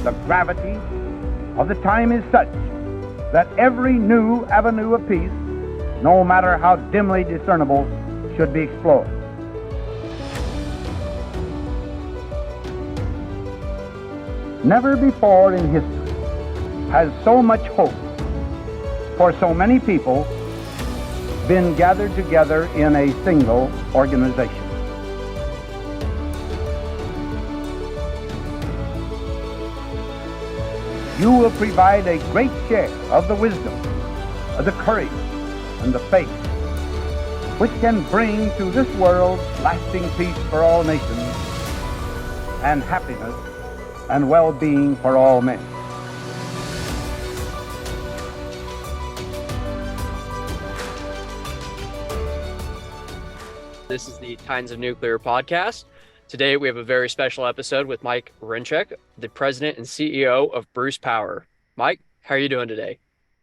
The gravity of the time is such that every new avenue of peace, no matter how dimly discernible, should be explored. Never before in history has so much hope for so many people been gathered together in a single organization. You will provide a great share of the wisdom, of the courage, and the faith which can bring to this world lasting peace for all nations and happiness and well-being for all men. This is the Titans of Nuclear podcast. Today we have a very special episode with Mike Rencheck, the president and CEO of Bruce Power. Mike, how are you doing today?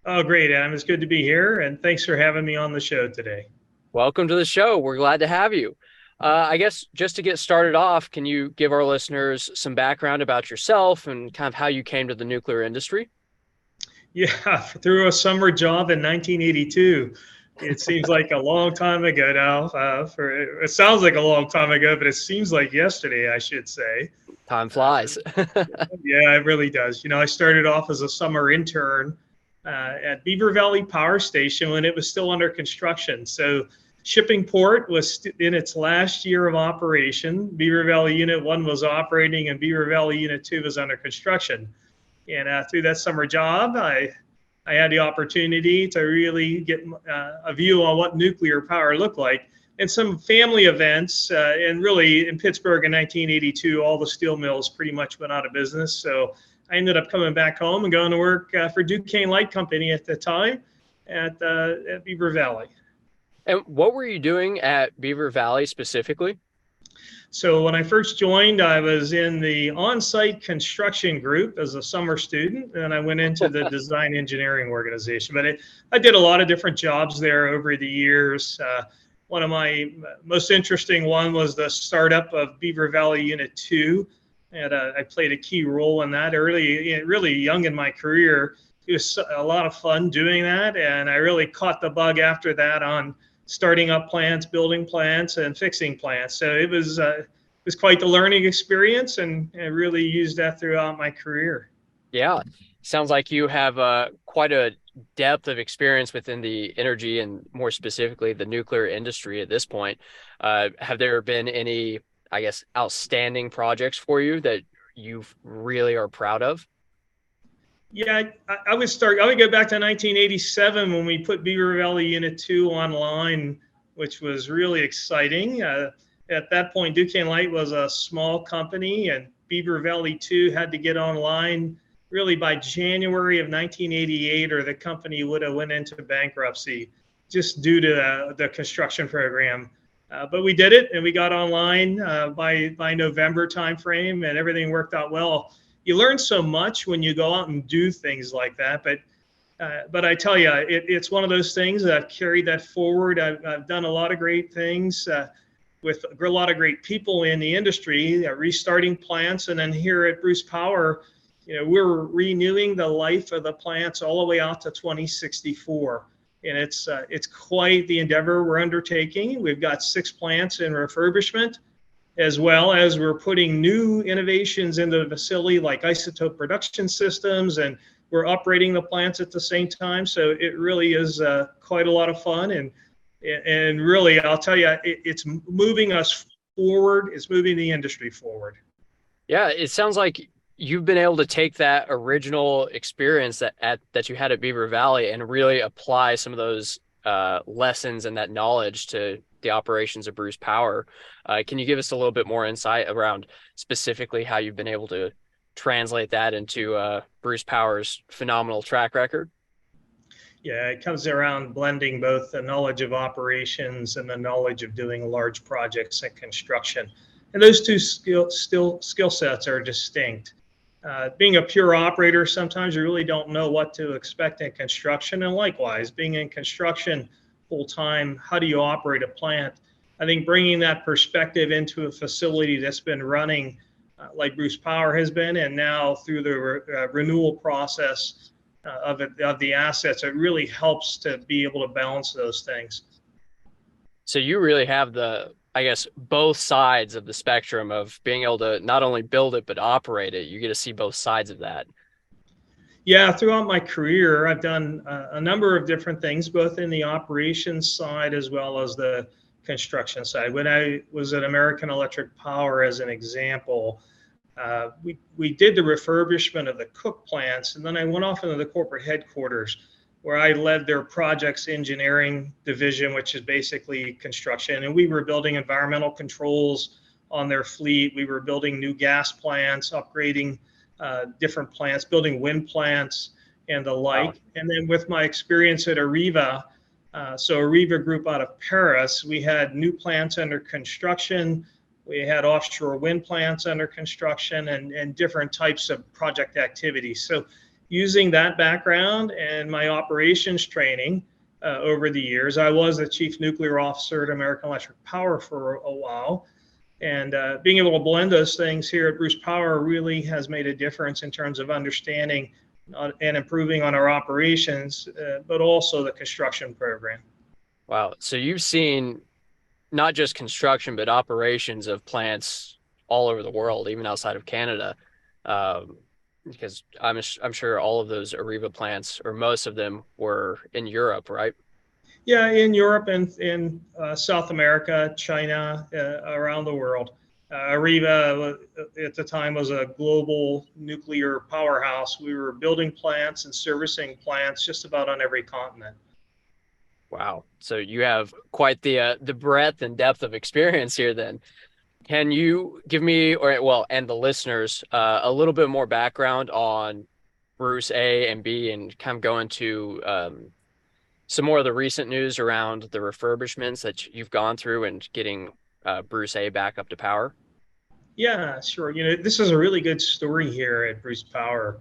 Oh, great, Adam. It's good to be here, and thanks for having me on the show today. Welcome to the show. We're glad to have you. I guess just to get started off, can you give our listeners some background about yourself and kind of how you came to the nuclear industry? Yeah, through a summer job in 1982. It seems like a long time ago now. It sounds like a long time ago, but it seems like yesterday, I should say. Time flies. Yeah, it really does. You know, I started off as a summer intern at Beaver Valley Power Station when it was still under construction. So Shipping Port was in its last year of operation. Beaver Valley Unit 1 was operating and Beaver Valley Unit 2 was under construction. And through that summer job, I had the opportunity to really get a view on what nuclear power looked like, and some family events. And really in Pittsburgh in 1982, all the steel mills pretty much went out of business. So I ended up coming back home and going to work for Duquesne Light Company at the time at Beaver Valley. And what were you doing at Beaver Valley specifically? So when I first joined, I was in the on-site construction group as a summer student, and I went into the design engineering organization. But I did a lot of different jobs there over the years. One of my most interesting one was the startup of Beaver Valley Unit 2, and I played a key role in that really young in my career. It was a lot of fun doing that, and I really caught the bug after that on starting up plants, building plants, and fixing plants. So it was quite the learning experience, and I really used that throughout my career. Yeah, sounds like you have quite a depth of experience within the energy and more specifically the nuclear industry at this point. Have there been any, I guess, outstanding projects for you that you really are proud of? Yeah, I would go back to 1987 when we put Beaver Valley Unit 2 online, which was really exciting. At that point, Duquesne Light was a small company, and Beaver Valley 2 had to get online really by January of 1988, or the company would have went into bankruptcy just due to the construction program. But we did it, and we got online by November timeframe, and everything worked out well. You learn so much when you go out and do things like that. But I tell you, it's one of those things that I've carried that forward. I've done a lot of great things with a lot of great people in the industry, restarting plants. And then here at Bruce Power, you know, we're renewing the life of the plants all the way out to 2064. And it's quite the endeavor we're undertaking. We've got 6 plants in refurbishment, as well as we're putting new innovations into the facility like isotope production systems, and we're operating the plants at the same time. So it really is quite a lot of fun. And really, I'll tell you, it's moving us forward. It's moving the industry forward. Yeah, it sounds like you've been able to take that original experience that you had at Beaver Valley and really apply some of those lessons and that knowledge to the operations of Bruce Power. Can you give us a little bit more insight around specifically how you've been able to translate that into Bruce Power's phenomenal track record? Yeah, it comes around blending both the knowledge of operations and the knowledge of doing large projects and construction. And those two skill sets are distinct. Being a pure operator, sometimes you really don't know what to expect in construction. And likewise, being in construction full time, how do you operate a plant? I think bringing that perspective into a facility that's been running like Bruce Power has been, and now through the renewal process of the assets, it really helps to be able to balance those things. So you really have I guess, both sides of the spectrum of being able to not only build it, but operate it. You get to see both sides of that. Yeah, throughout my career, I've done a number of different things, both in the operations side as well as the construction side. When I was at American Electric Power, as an example, we did the refurbishment of the cook plants, and then I went off into the corporate headquarters where I led their projects engineering division, which is basically construction. And we were building environmental controls on their fleet. We were building new gas plants, upgrading different plants, building wind plants and the like. Wow. And then with my experience at Areva, so Areva Group out of Paris, we had new plants under construction. We had offshore wind plants under construction and different types of project activities. So using that background and my operations training over the years, I was the chief nuclear officer at American Electric Power for a while. And being able to blend those things here at Bruce Power really has made a difference in terms of understanding and improving on our operations, but also the construction program. Wow. So you've seen not just construction, but operations of plants all over the world, even outside of Canada. Because I'm sure all of those Areva plants, or most of them, were in Europe, right? Yeah, in Europe and in South America, China, around the world. Areva at the time was a global nuclear powerhouse. We were building plants and servicing plants just about on every continent. Wow. So you have quite the breadth and depth of experience here then. Can you give me, and the listeners, a little bit more background on Bruce A and B, and kind of go into some more of the recent news around the refurbishments that you've gone through and getting Bruce A back up to power? Yeah, sure. This is a really good story here at Bruce Power.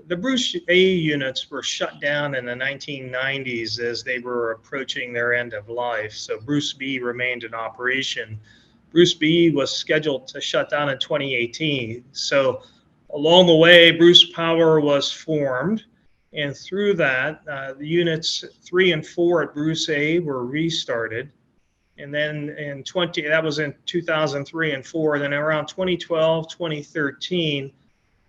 The Bruce A units were shut down in the 1990s as they were approaching their end of life. So Bruce B remained in operation. Bruce B was scheduled to shut down in 2018. So along the way, Bruce Power was formed. And through that, the units 3 and 4 at Bruce A were restarted. And then that was in 2003 and 4. Then around 2012, 2013,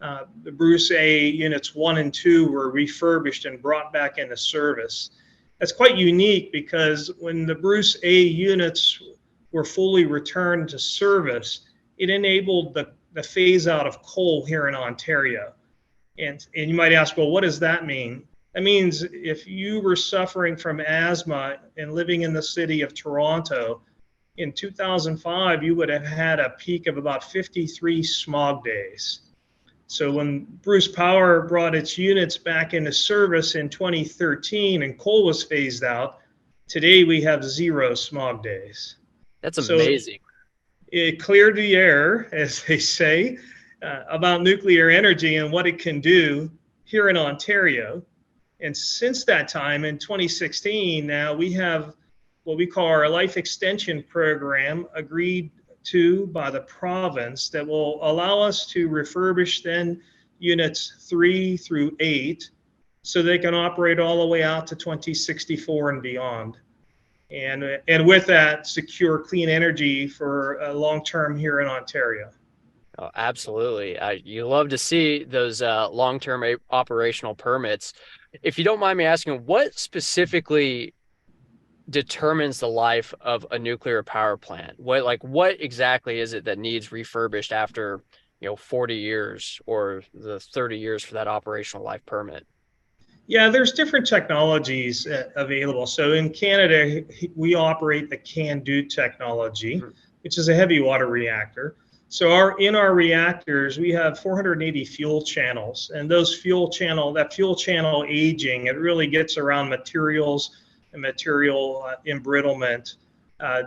the Bruce A units 1 and 2 were refurbished and brought back into service. That's quite unique because when the Bruce A units were fully returned to service, it enabled the phase out of coal here in Ontario. And you might ask, well, what does that mean? That means if you were suffering from asthma and living in the city of Toronto, in 2005, you would have had a peak of about 53 smog days. So when Bruce Power brought its units back into service in 2013 and coal was phased out, today we have 0 smog days. That's amazing. So it cleared the air, as they say, about nuclear energy and what it can do here in Ontario. And since that time, in 2016, now we have what we call our life extension program agreed to by the province that will allow us to refurbish then units 3 through 8 so they can operate all the way out to 2064 and beyond. And with that, secure clean energy for long-term here in Ontario. Oh, absolutely. You love to see those long-term operational permits. If you don't mind me asking, what specifically determines the life of a nuclear power plant? What exactly is it that needs refurbished after 40 years or the 30 years for that operational life permit? Yeah, there's different technologies available. So in Canada, we operate the CANDU technology, which is a heavy water reactor. So in our reactors, we have 480 fuel channels, and that fuel channel aging, it really gets around materials and material embrittlement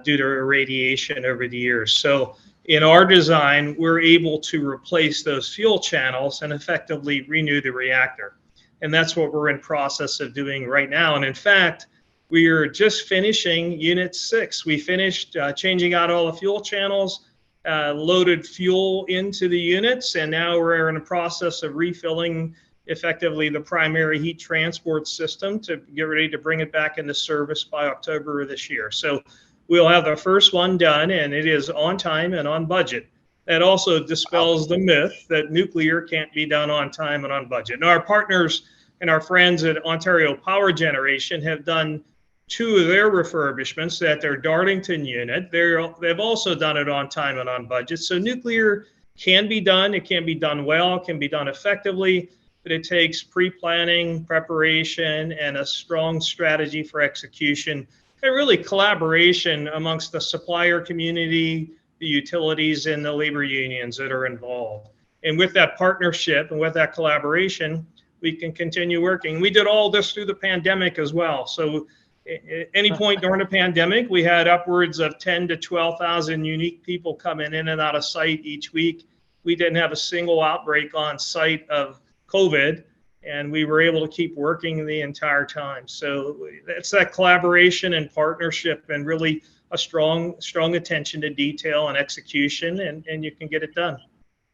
due to irradiation over the years. So in our design, we're able to replace those fuel channels and effectively renew the reactor. And that's what we're in process of doing right now. And in fact, we are just finishing Unit 6. We finished changing out all the fuel channels loaded fuel into the units, and now we're in the process of refilling effectively the primary heat transport system to get ready to bring it back into service by October of this year. So we'll have the first one done, and it is on time and on budget. That also dispels the myth that nuclear can't be done on time and on budget. Now, our partners and our friends at Ontario Power Generation have done 2 of their refurbishments at their Darlington unit. They've also done it on time and on budget. So nuclear can be done. It can be done well. It can be done effectively, but it takes pre-planning, preparation, and a strong strategy for execution, and really collaboration amongst the supplier community, the utilities, and the labor unions that are involved. And with that partnership and with that collaboration, we can continue working. We did all this through the pandemic as well. So at any point during the pandemic, we had upwards of 10 to 12,000 unique people coming in and out of site each week. We didn't have a single outbreak on site of COVID, and we were able to keep working the entire time. So it's that collaboration and partnership, and really a strong attention to detail and execution, and you can get it done.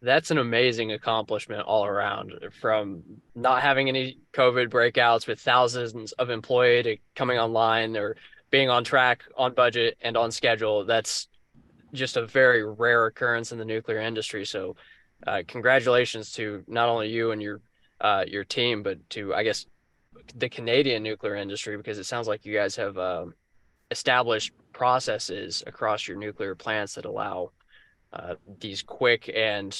That's an amazing accomplishment all around, from not having any COVID breakouts with thousands of employees to coming online or being on track, on budget, and on schedule. That's just a very rare occurrence in the nuclear industry. So congratulations to not only you and your team, but to, I guess, the Canadian nuclear industry, because it sounds like you guys have established processes across your nuclear plants that allow these quick and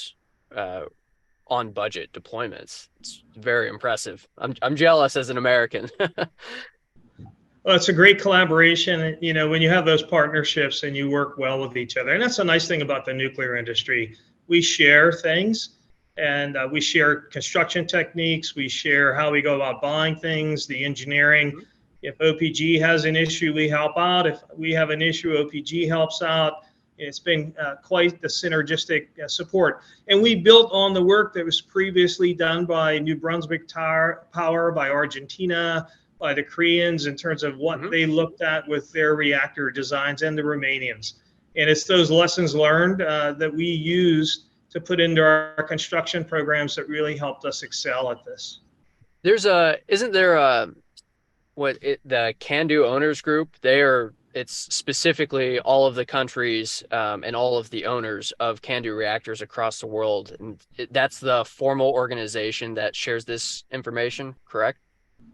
on budget deployments. It's very impressive. I'm jealous as an American. Well, it's a great collaboration, you know, when you have those partnerships and you work well with each other. And that's a nice thing about the nuclear industry. We share things, and we share construction techniques. We share how we go about buying things, the engineering. If OPG has an issue, we help out. If we have an issue, OPG helps out. It's been quite the synergistic support. And we built on the work that was previously done by New Brunswick Power, by Argentina, by the Koreans, in terms of what they looked at with their reactor designs, and the Romanians. And it's those lessons learned that we use to put into our construction programs that really helped us excel at this. Isn't there the Can-Do Owners Group? It's specifically all of the countries and all of the owners of Can-Do reactors across the world. And that's the formal organization that shares this information, correct?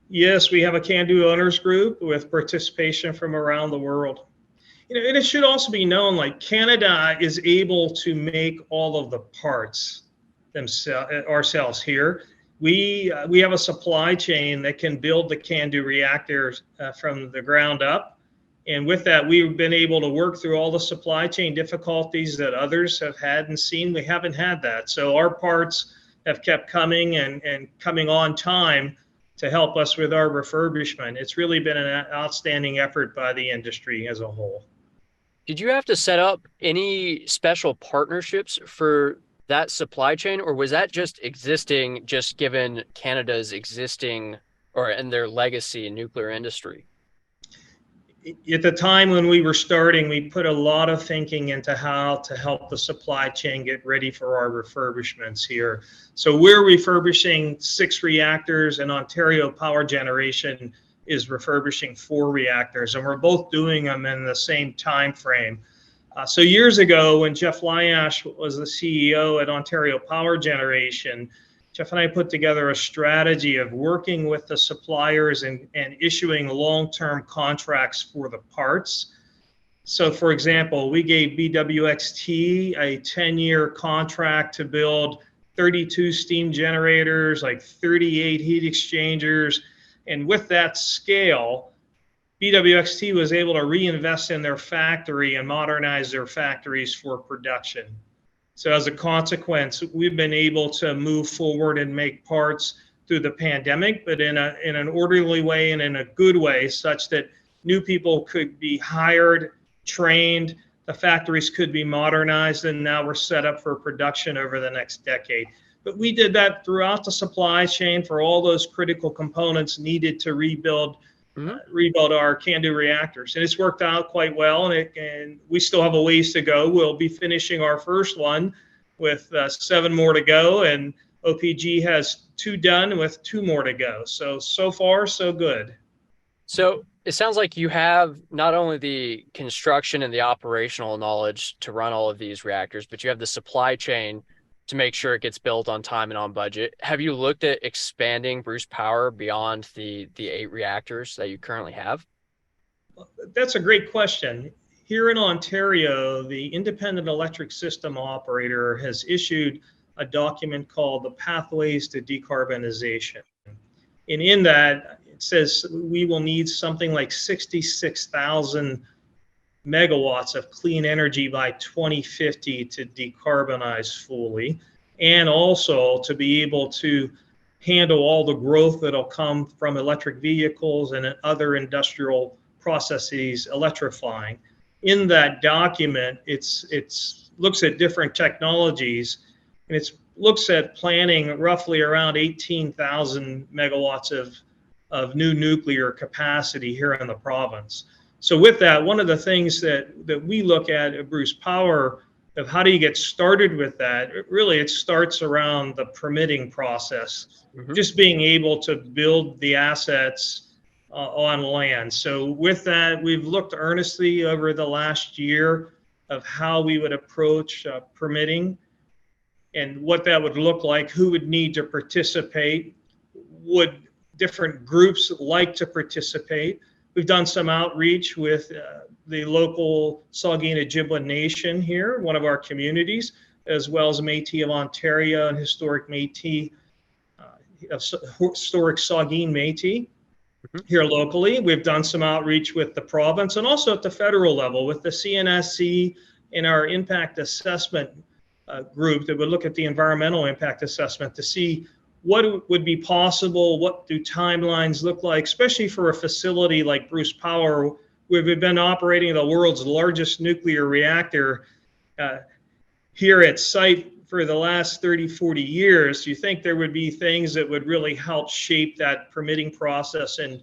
Yes, we have a Can-Do Owners Group with participation from around the world. You know, and it should also be known, like, Canada is able to make all of the parts ourselves here. We have a supply chain that can build the Can-Do reactors from the ground up. And with that, we've been able to work through all the supply chain difficulties that others have had and seen. We haven't had that. So our parts have kept coming and coming on time to help us with our refurbishment. It's really been an outstanding effort by the industry as a whole. Did you have to set up any special partnerships for that supply chain, or was that just existing, just given Canada's existing and their legacy in nuclear industry? At the time when we were starting, we put a lot of thinking into how to help the supply chain get ready for our refurbishments here. So we're refurbishing 6 reactors, and Ontario Power Generation is refurbishing 4 reactors, and we're both doing them in the same time frame. So years ago, when Jeff Lyash was the CEO at Ontario Power Generation, Jeff and I put together a strategy of working with the suppliers and issuing long-term contracts for the parts. So for example, we gave BWXT a 10-year contract to build 32 steam generators, like 38 heat exchangers. And with that scale, BWXT was able to reinvest in their factory and modernize their factories for production. So as a consequence, we've been able to move forward and make parts through the pandemic, but in an orderly way and in a good way, such that new people could be hired, trained, the factories could be modernized, and now we're set up for production over the next decade. But we did that throughout the supply chain for all those critical components needed to rebuild rebuilt our CANDU reactors, and it's worked out quite well. And we still have a ways to go. We'll be finishing our first one with 7 more to go, and OPG has 2 done with 2 more to go. So far, so good. So it sounds like you have not only the construction and the operational knowledge to run all of these reactors, but you have the supply chain to make sure it gets built on time and on budget. Have you looked at expanding Bruce Power beyond the 8 reactors that you currently have? That's a great question. Here in Ontario, the Independent Electric System Operator has issued a document called the Pathways to Decarbonization. And in that, it says we will need something like 66,000 megawatts of clean energy by 2050 to decarbonize fully, and also to be able to handle all the growth that'll come from electric vehicles and other industrial processes electrifying. In that document, it's looks at different technologies, and it looks at planning roughly around 18,000 megawatts of new nuclear capacity here in the province. So with that, one of the things that we look at Bruce Power of how do you get started with that, it starts around the permitting process, just being able to build the assets on land. So with that, we've looked earnestly over the last year of how we would approach permitting and what that would look like, who would need to participate, would different groups like to participate. We've done some outreach with the local Saugeen Ojibwa Nation here, one of our communities, as well as Métis of Ontario and historic Métis, historic Saugeen Métis here locally. We've done some outreach with the province and also at the federal level with the CNSC and our impact assessment group that would look at the environmental impact assessment to see what would be possible, what do timelines look like, especially for a facility like Bruce Power, where we've been operating the world's largest nuclear reactor here at site for the last 30, 40 years. You think there would be things that would really help shape that permitting process and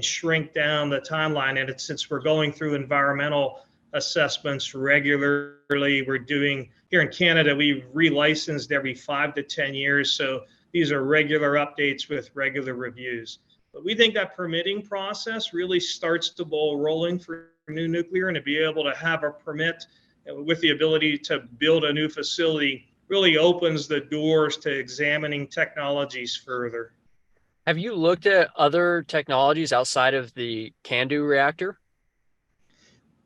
shrink down the timeline. And since we're going through environmental assessments regularly, we're doing, here in Canada, we've relicensed every 5 to 10 years. So these are regular updates with regular reviews. But we think that permitting process really starts the ball rolling for new nuclear, and to be able to have a permit with the ability to build a new facility really opens the doors to examining technologies further. Have you looked at other technologies outside of the CANDU reactor?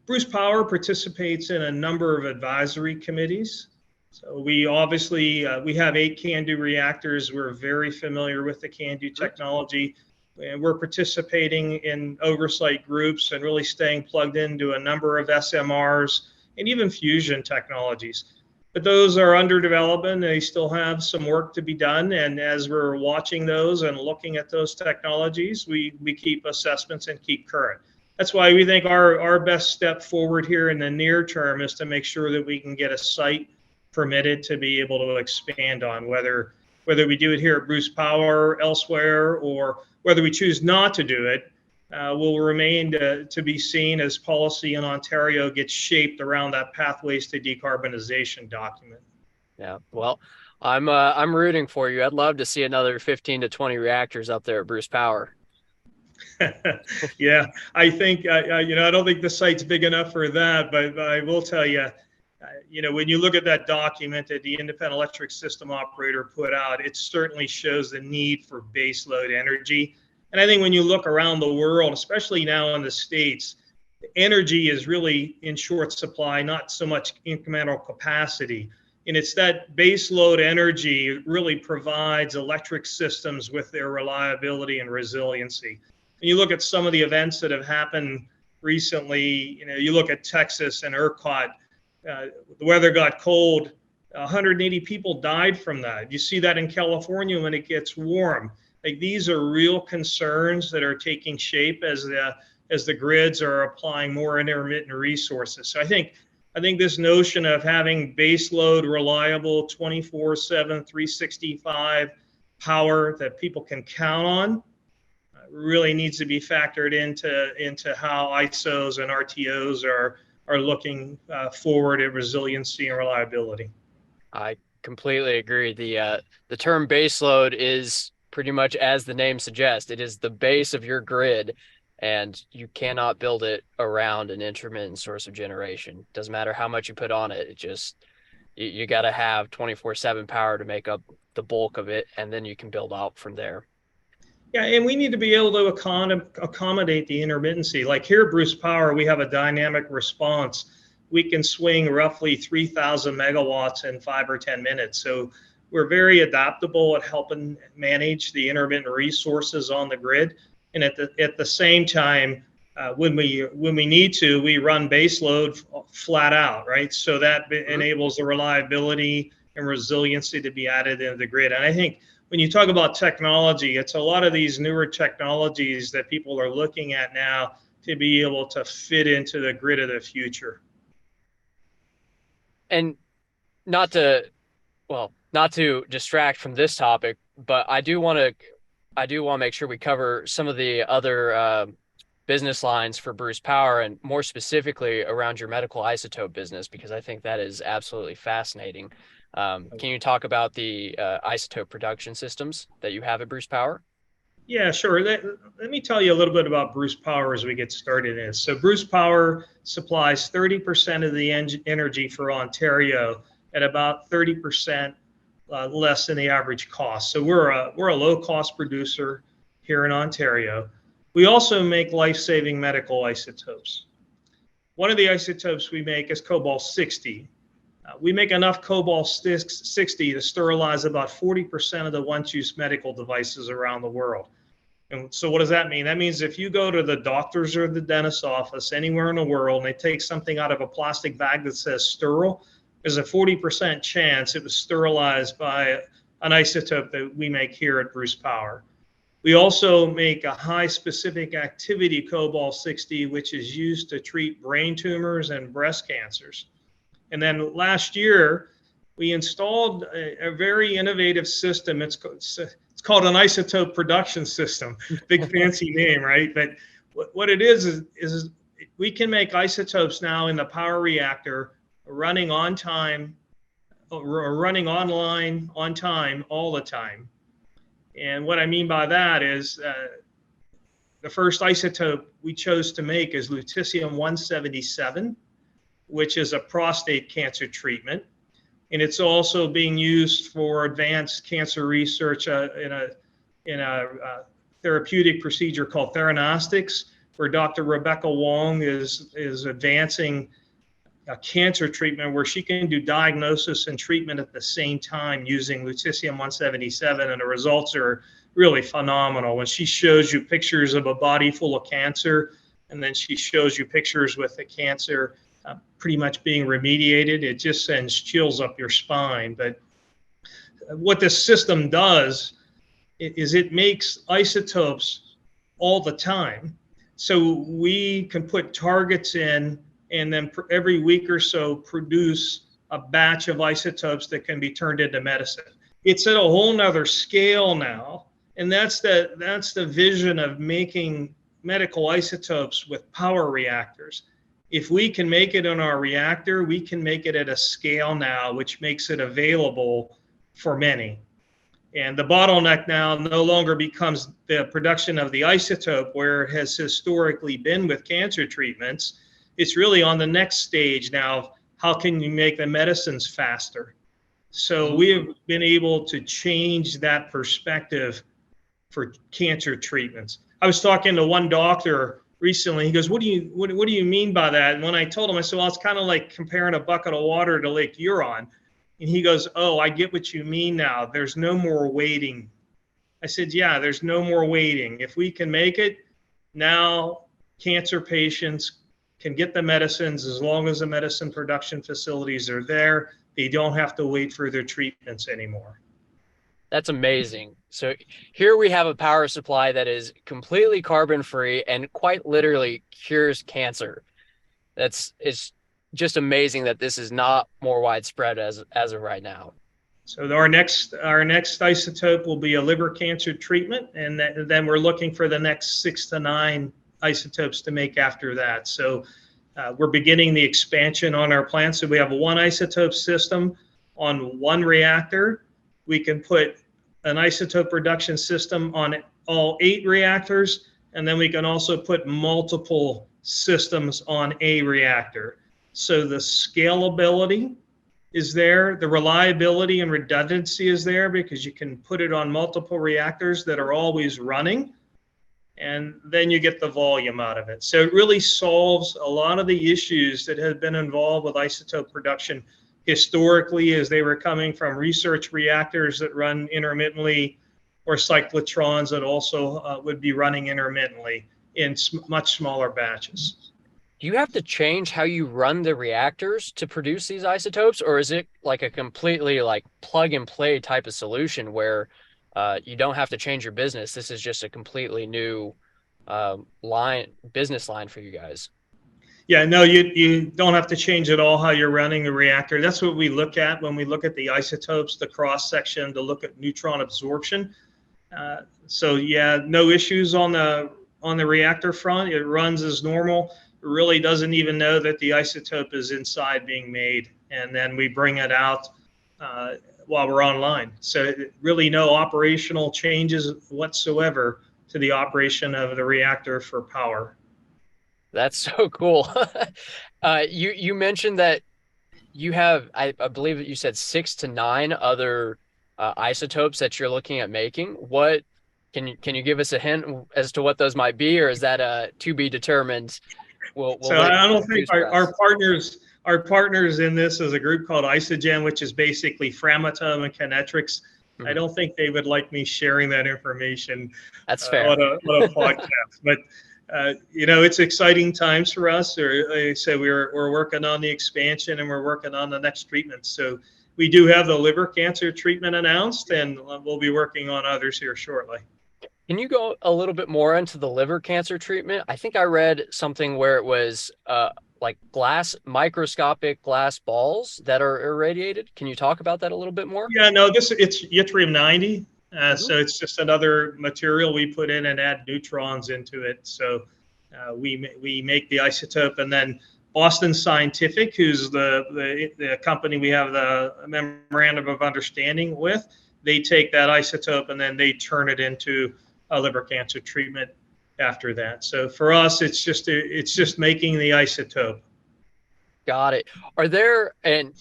Bruce Power participates in a number of advisory committees. So we obviously, we have 8 CANDU reactors. We're very familiar with the CANDU technology, and we're participating in oversight groups and really staying plugged into a number of SMRs and even fusion technologies. But those are under development. They still have some work to be done. And as we're watching those and looking at those technologies, we keep assessments and keep current. That's why we think our best step forward here in the near term is to make sure that we can get a site permitted to be able to expand on, whether we do it here at Bruce Power, elsewhere, or whether we choose not to do it, will remain to be seen as policy in Ontario gets shaped around that Pathways to Decarbonization document. Yeah, well, I'm rooting for you. I'd love to see another 15 to 20 reactors up there at Bruce Power. Yeah, I think I don't think the site's big enough for that, but I will tell you, when you look at that document that the Independent Electric System Operator put out, it certainly shows the need for baseload energy. And I think when you look around the world, especially now in the States, energy is really in short supply, not so much incremental capacity. And it's that baseload energy really provides electric systems with their reliability and resiliency. And you look at some of the events that have happened recently, you look at Texas and ERCOT, the weather got cold, 180 people died from that. You see that in California when it gets warm. Like, these are real concerns that are taking shape as the grids are applying more intermittent resources. So I think this notion of having baseload, reliable, 24/7, 365 power that people can count on really needs to be factored into how ISOs and RTOs are looking forward at resiliency and reliability. I completely agree. The term baseload is pretty much as the name suggests. It is the base of your grid, and you cannot build it around an intermittent source of generation. Doesn't matter how much you put on it. It just you got to have 24/7 power to make up the bulk of it, and then you can build out from there. Yeah, and we need to be able to accommodate the intermittency. Like here at Bruce Power, we have a dynamic response. We can swing roughly 3,000 megawatts in 5 or 10 minutes. So we're very adaptable at helping manage the intermittent resources on the grid. And at the same time, when we need to, we run baseload flat out, right? So that enables the reliability and resiliency to be added into the grid. And I think when you talk about technology, it's a lot of these newer technologies that people are looking at now to be able to fit into the grid of the future. And not to distract from this topic, but I do want to make sure we cover some of the other business lines for Bruce Power, and more specifically around your medical isotope business, because I think that is absolutely fascinating. Can you talk about the isotope production systems that you have at Bruce Power? Yeah, sure. Let me tell you a little bit about Bruce Power as we get started. So Bruce Power supplies 30% of the energy for Ontario at about 30% less than the average cost. So we're a low cost producer here in Ontario. We also make life-saving medical isotopes. One of the isotopes we make is cobalt-60. We make enough cobalt-60 to sterilize about 40% of the once-used medical devices around the world. And so what does that mean? That means if you go to the doctor's or the dentist's office anywhere in the world and they take something out of a plastic bag that says sterile, there's a 40% chance it was sterilized by an isotope that we make here at Bruce Power. We also make a high specific activity cobalt-60, which is used to treat brain tumors and breast cancers. And then last year, we installed a very innovative system. It's called an isotope production system. Big fancy name, right? But what it is we can make isotopes now in the power reactor running on time, or running online on time all the time. And what I mean by that is the first isotope we chose to make is lutetium-177, which is a prostate cancer treatment. And it's also being used for advanced cancer research in a therapeutic procedure called theranostics, where Dr. Rebecca Wong is advancing a cancer treatment where she can do diagnosis and treatment at the same time using lutetium-177, and the results are really phenomenal. When she shows you pictures of a body full of cancer, and then she shows you pictures with the cancer pretty much being remediated, it just sends chills up your spine. But what this system does is it makes isotopes all the time. So we can put targets in, and then every week or so produce a batch of isotopes that can be turned into medicine. It's at a whole nother scale now. And that's the vision of making medical isotopes with power reactors. If we can make it in our reactor, we can make it at a scale now, which makes it available for many. And the bottleneck now no longer becomes the production of the isotope, where it has historically been with cancer treatments. It's really on the next stage now. How can you make the medicines faster? So we have been able to change that perspective for cancer treatments. I was talking to one doctor recently. He goes, what do you mean by that? And when I told him, I said, well, it's kind of like comparing a bucket of water to Lake Huron. And he goes, oh, I get what you mean now. There's no more waiting. I said, yeah, there's no more waiting. If we can make it now, cancer patients can get the medicines as long as the medicine production facilities are there. They don't have to wait for their treatments anymore. That's amazing. So here we have a power supply that is completely carbon free and quite literally cures cancer. It's just amazing that this is not more widespread as of right now. So our next isotope will be a liver cancer treatment, and then we're looking for the next 6 to 9 isotopes to make after that. So we're beginning the expansion on our plant. So we have a 1 isotope system on 1 reactor. We can put an isotope production system on all 8 reactors, and then we can also put multiple systems on a reactor. So the scalability is there, the reliability and redundancy is there because you can put it on multiple reactors that are always running, and then you get the volume out of it. So it really solves a lot of the issues that have been involved with isotope production historically, as they were coming from research reactors that run intermittently, or cyclotrons that also would be running intermittently in much smaller batches. Do you have to change how you run the reactors to produce these isotopes, or is it like a completely like plug and play type of solution where you don't have to change your business? This is just a completely new business line for you guys. Yeah, no, you don't have to change at all how you're running the reactor. That's what we look at when we look at the isotopes, the cross section, to look at neutron absorption. So yeah, no issues on the reactor front. It runs as normal. It really doesn't even know that the isotope is inside being made, and then we bring it out while we're online. So really no operational changes whatsoever to the operation of the reactor for power. That's so cool. You mentioned that you have, I believe that you said 6 to 9 other isotopes that you're looking at making. What can you give us a hint as to what those might be, or is that to be determined? So I don't think our partners in this is a group called Isogen, which is basically Framatome and Kinetrix. Mm-hmm. I don't think they would like me sharing that information. That's fair. On a podcast, but it's exciting times for us. Or like I said, we're working on the expansion, and we're working on the next treatment. So we do have the liver cancer treatment announced, and we'll be working on others here shortly. Can you go a little bit more into the liver cancer treatment? I think I read something where it was like microscopic glass balls that are irradiated. Can you talk about that a little bit more? Yeah, no, it's yttrium-90. So it's just another material we put in and add neutrons into it. So we make the isotope, and then Boston Scientific, who's the company we have the memorandum of understanding with, they take that isotope and then they turn it into a liver cancer treatment after that. So for us, it's just making the isotope. Got it. Are there, and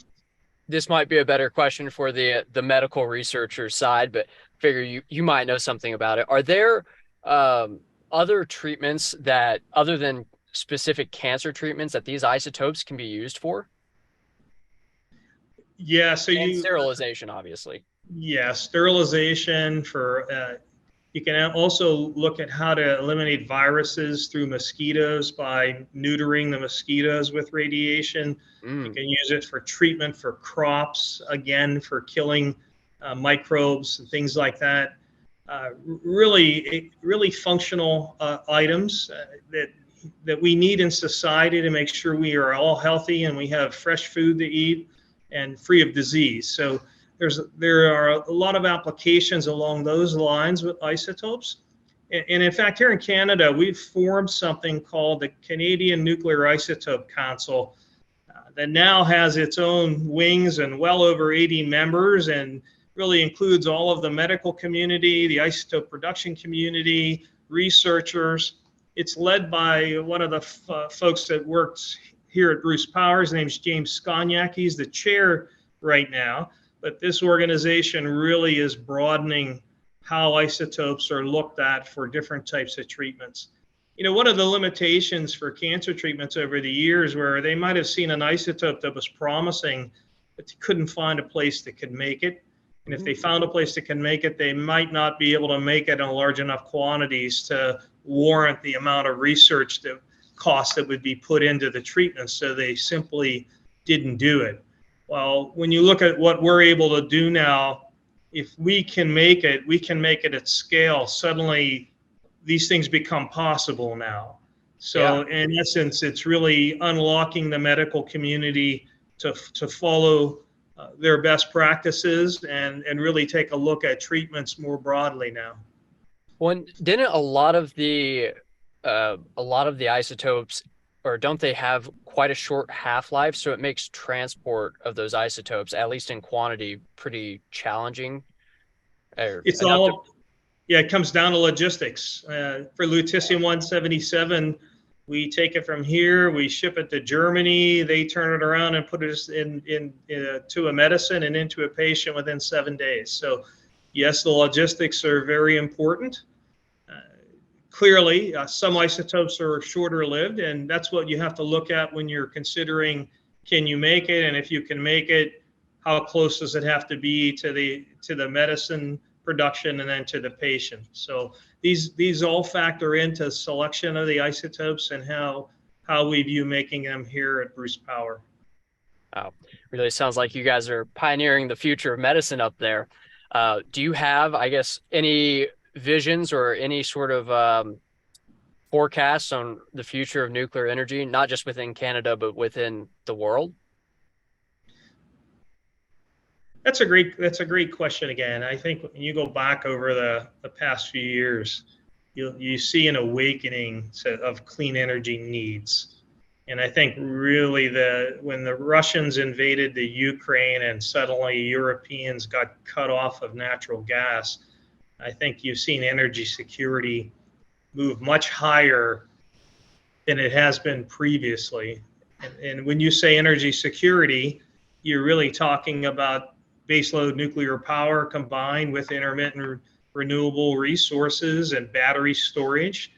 this might be a better question for the medical researcher side, but figure you might know something about it. Are there other treatments that, other than specific cancer treatments, that these isotopes can be used for? Yeah, so sterilization, obviously. Yeah, sterilization for. You can also look at how to eliminate viruses through mosquitoes by neutering the mosquitoes with radiation. You can use it for treatment for crops, again, for killing microbes and things like that. Really functional items that we need in society to make sure we are all healthy and we have fresh food to eat and free of disease. So there are a lot of applications along those lines with isotopes. And in fact, here in Canada, we've formed something called the Canadian Nuclear Isotope Council that now has its own wings and well over 80 members, and really includes all of the medical community, the isotope production community, researchers. It's led by one of the folks that works here at Bruce Power. His name's James Sconiak. He's the chair right now. But this organization really is broadening how isotopes are looked at for different types of treatments. One of the limitations for cancer treatments over the years, where they might have seen an isotope that was promising, but they couldn't find a place that could make it. And if they found a place that can make it, they might not be able to make it in large enough quantities to warrant the amount of research cost that would be put into the treatment. So they simply didn't do it. Well, when you look at what we're able to do now, if we can make it at scale, suddenly these things become possible now. So in essence, it's really unlocking the medical community to follow their best practices and really take a look at treatments more broadly now. When didn't a lot of the isotopes, or don't they have quite a short half-life, so it makes transport of those isotopes, at least in quantity, pretty challenging? It's all, yeah, it comes down to logistics. For lutetium-177, we take it from here, we ship it to Germany, they turn it around and put it to a medicine and into a patient within 7 days. So yes, the logistics are very important. Clearly, some isotopes are shorter lived, and that's what you have to look at when you're considering, can you make it? And if you can make it, how close does it have to be to the medicine production and then to the patient? So these all factor into selection of the isotopes and how we view making them here at Bruce Power. Wow, really sounds like you guys are pioneering the future of medicine up there. Do you have, I guess, any visions or any sort of forecasts on the future of nuclear energy, not just within Canada, but within the world? That's a great question again. I think when you go back over the past few years, you see an awakening of clean energy needs. And I think really when the Russians invaded the Ukraine and suddenly Europeans got cut off of natural gas, I think you've seen energy security move much higher than it has been previously. And when you say energy security, you're really talking about baseload nuclear power combined with intermittent renewable resources and battery storage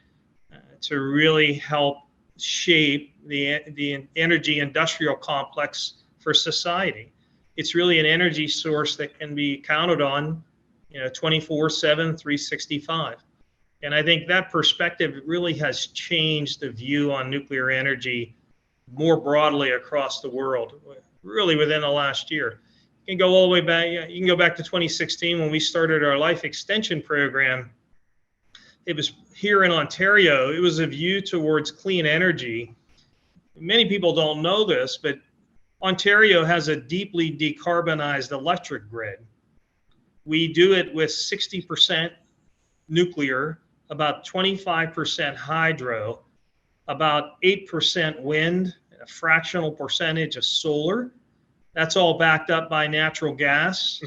to really help shape the energy industrial complex for society. It's really an energy source that can be counted on 24/7, 365. And I think that perspective really has changed the view on nuclear energy more broadly across the world, really within the last year. You can go all the way back. You can go back to 2016 when we started our life extension program. It was here in Ontario. It was a view towards clean energy. Many people don't know this, but Ontario has a deeply decarbonized electric grid. We do it with 60% nuclear, about 25% hydro, about 8% wind, a fractional percentage of solar. That's all backed up by natural gas,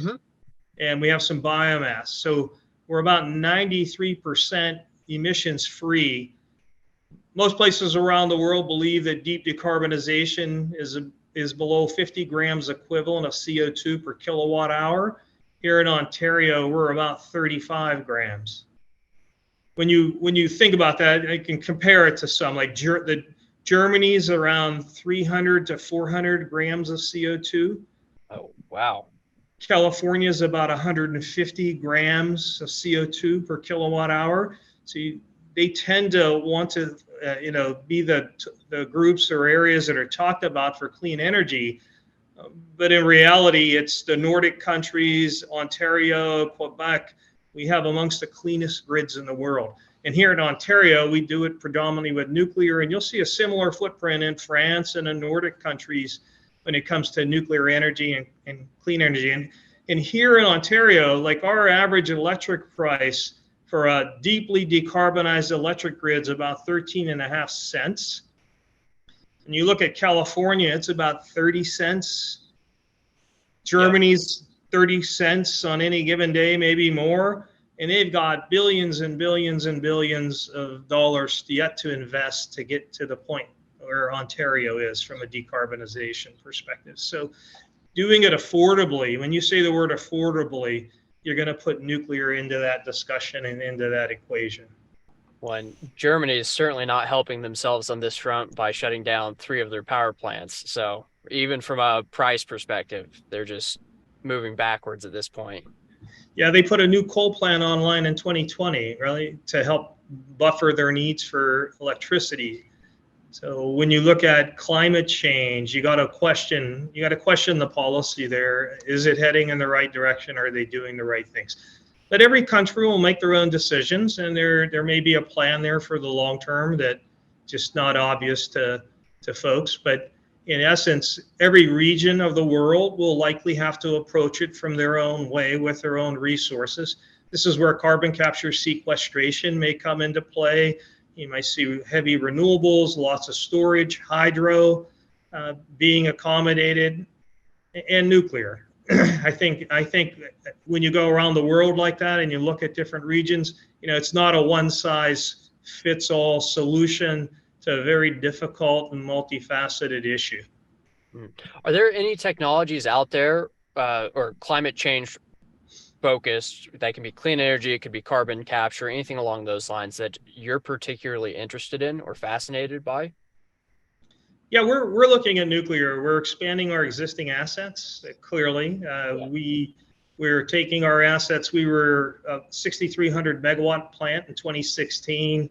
and we have some biomass. So we're about 93% emissions free. Most places around the world believe that deep decarbonization is below 50 grams equivalent of CO2 per kilowatt hour. Here in Ontario, we're about 35 grams. When you think about that, I can compare it to some, like Germany's around 300 to 400 grams of CO2. Oh, wow. California's about 150 grams of CO2 per kilowatt hour. So they tend to want to, be the groups or areas that are talked about for clean energy. But in reality, it's the Nordic countries, Ontario, Quebec. We have amongst the cleanest grids in the world. And here in Ontario, we do it predominantly with nuclear. And you'll see a similar footprint in France and in Nordic countries when it comes to nuclear energy and clean energy. And here in Ontario, like our average electric price for a deeply decarbonized electric grid is about 13.5 cents. And you look at California, it's about 30 cents. Germany's 30 cents on any given day, maybe more. And they've got billions and billions and billions of dollars yet to invest to get to the point where Ontario is from a decarbonization perspective. So doing it affordably, when you say the word affordably, you're going to put nuclear into that discussion and into that equation. When Germany is certainly not helping themselves on this front by shutting down 3 of their power plants. So even from a price perspective, they're just moving backwards at this point. Yeah, they put a new coal plant online in 2020, really, to help buffer their needs for electricity. So when you look at climate change, you got to question the policy there. Is it heading in the right direction? Are they doing the right things? But every country will make their own decisions, and there may be a plan there for the long term that just not obvious to folks. But in essence, every region of the world will likely have to approach it from their own way with their own resources. This is where carbon capture sequestration may come into play. You might see heavy renewables, lots of storage, hydro being accommodated, and nuclear. I think when you go around the world like that and you look at different regions, it's not a one size fits all solution to a very difficult and multifaceted issue. Are there any technologies out there or climate change focused that can be clean energy, it could be carbon capture, anything along those lines that you're particularly interested in or fascinated by? Yeah, we're looking at nuclear. We're expanding our existing assets. Clearly, we're taking our assets. We were a 6,300 megawatt plant in 2016.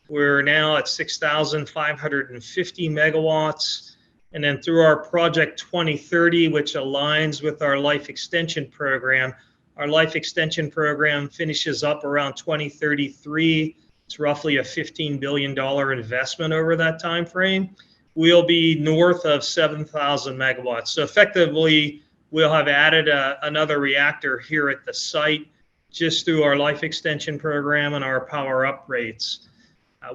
We're now at 6,550 megawatts. And then through our Project 2030, which aligns with our life extension program, our life extension program finishes up around 2033. It's roughly a $15 billion investment over that time frame. We'll be north of 7,000 megawatts. So effectively, we'll have added another reactor here at the site just through our life extension program and our power upgrades.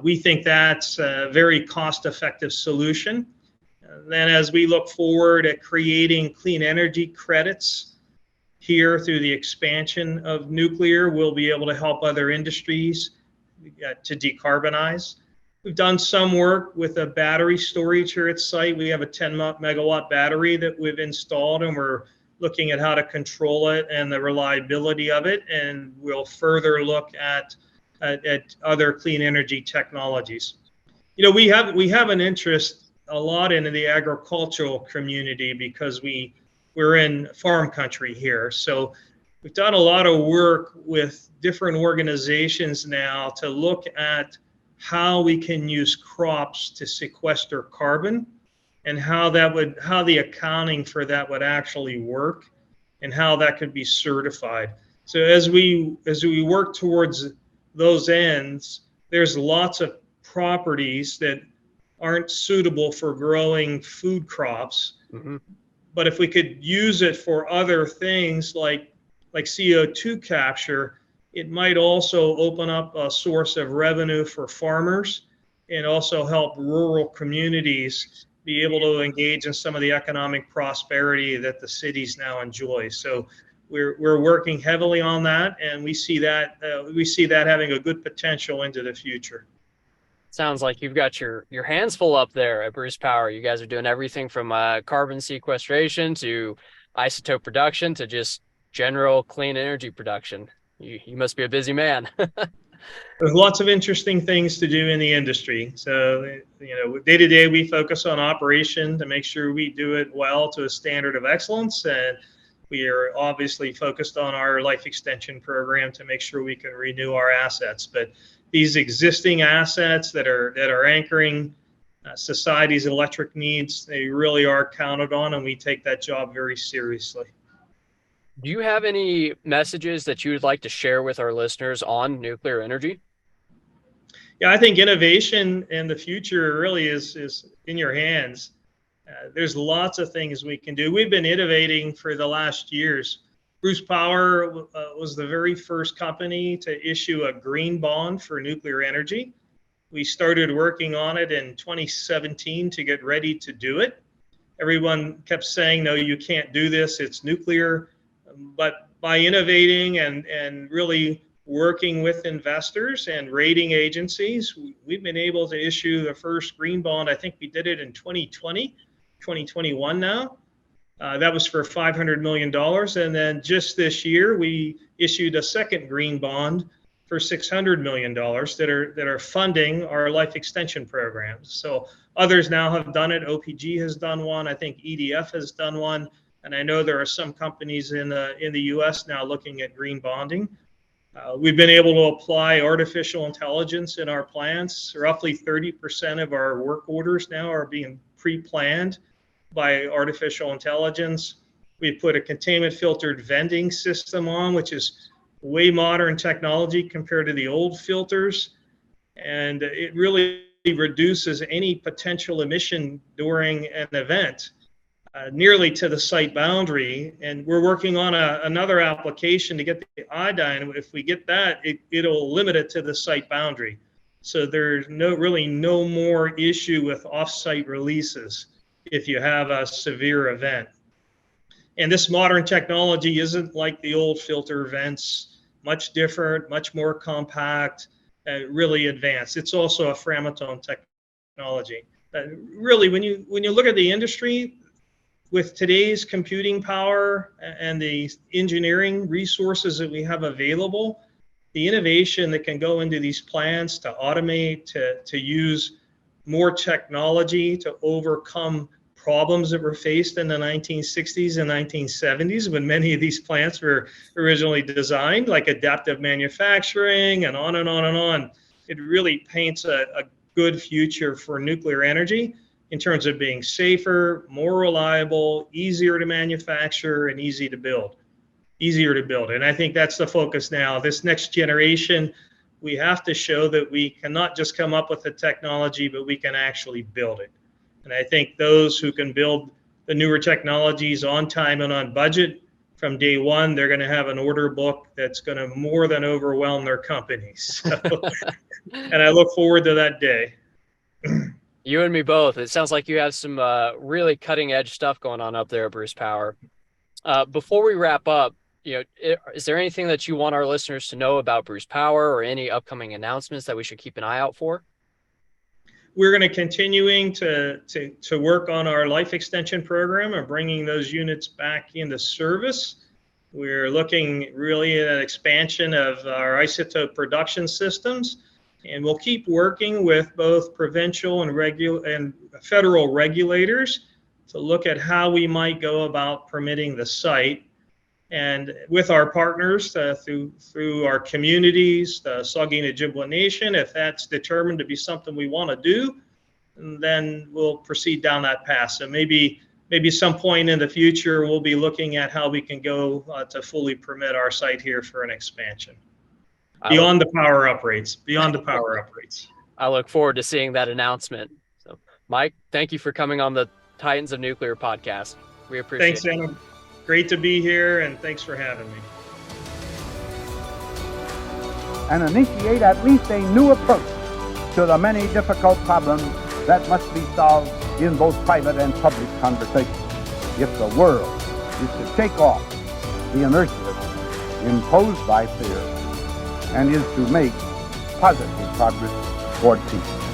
We think that's a very cost-effective solution. Then as we look forward at creating clean energy credits here through the expansion of nuclear, we'll be able to help other industries to decarbonize. We've done some work with a battery storage here at site. We have a 10 megawatt battery that we've installed, and we're looking at how to control it and the reliability of it. And we'll further look at other clean energy technologies. We have an interest a lot in the agricultural community because we're in farm country here. So we've done a lot of work with different organizations now to look at how we can use crops to sequester carbon and how the accounting for that would actually work and how that could be certified. So as we work towards those ends, there's lots of properties that aren't suitable for growing food crops. Mm-hmm. But if we could use it for other things like CO2 capture, it might also open up a source of revenue for farmers and also help rural communities be able to engage in some of the economic prosperity that the cities now enjoy. So we're working heavily on that, and we see that having a good potential into the future. Sounds like you've got your hands full up there at Bruce Power. You guys are doing everything from carbon sequestration to isotope production to just general clean energy production. You must be a busy man. There's lots of interesting things to do in the industry. So, day to day, we focus on operation to make sure we do it well to a standard of excellence. And we are obviously focused on our life extension program to make sure we can renew our assets. But these existing assets that are anchoring society's electric needs, they really are counted on, and we take that job very seriously. Do you have any messages that you would like to share with our listeners on nuclear energy? Yeah, I think innovation in the future really is in your hands. There's lots of things we can do. We've been innovating for the last years. Bruce Power was the very first company to issue a green bond for nuclear energy. We started working on it in 2017 to get ready to do it. Everyone kept saying, no, you can't do this, it's nuclear. But by innovating and really working with investors and rating agencies, we've been able to issue the first green bond. I think we did it in 2021 now. That was for $500 million. And then just this year, we issued a second green bond for $600 million that are funding our life extension programs. So others now have done it. OPG has done one. I think EDF has done one. And I know there are some companies in the U.S. now looking at green bonding. We've been able to apply artificial intelligence in our plants. Roughly 30% of our work orders now are being pre-planned by artificial intelligence. We put a containment filtered vending system on, which is way modern technology compared to the old filters. And it really reduces any potential emission during an event nearly to the site boundary. And we're working on another application to get the iodine. If we get that, it'll limit it to the site boundary. So there's really no more issue with off-site releases if you have a severe event. And this modern technology isn't like the old filter vents, much different, much more compact, really advanced. It's also a Framatome technology. Really, when you look at the industry, with today's computing power and the engineering resources that we have available, the innovation that can go into these plants to automate, to use more technology to overcome problems that were faced in the 1960s and 1970s when many of these plants were originally designed, like adaptive manufacturing and on and on and on. It really paints a good future for nuclear energy in terms of being safer, more reliable, easier to manufacture, and easier to build. And I think that's the focus now. This next generation, we have to show that we cannot just come up with the technology, but we can actually build it. And I think those who can build the newer technologies on time and on budget from day one, they're going to have an order book that's going to more than overwhelm their companies. So, and I look forward to that day. You and me both. It sounds like you have some really cutting edge stuff going on up there at Bruce Power. Before we wrap up, is there anything that you want our listeners to know about Bruce Power or any upcoming announcements that we should keep an eye out for? We're going to continuing to work on our life extension program and bringing those units back into service. We're looking really at an expansion of our isotope production systems, and we'll keep working with both provincial and federal regulators to look at how we might go about permitting the site. And with our partners through our communities, the Saugeen Ojibwa Nation, if that's determined to be something we want to do, then we'll proceed down that path. So maybe some point in the future, we'll be looking at how we can go to fully permit our site here for an expansion. Beyond the power uprates. I look forward to seeing that announcement. So, Mike, thank you for coming on the Titans of Nuclear podcast. We appreciate it. Thanks, Anna. Great to be here, and thanks for having me. And initiate at least a new approach to the many difficult problems that must be solved in both private and public conversation if the world is to shake off the inertia imposed by fear and is to make positive progress toward peace.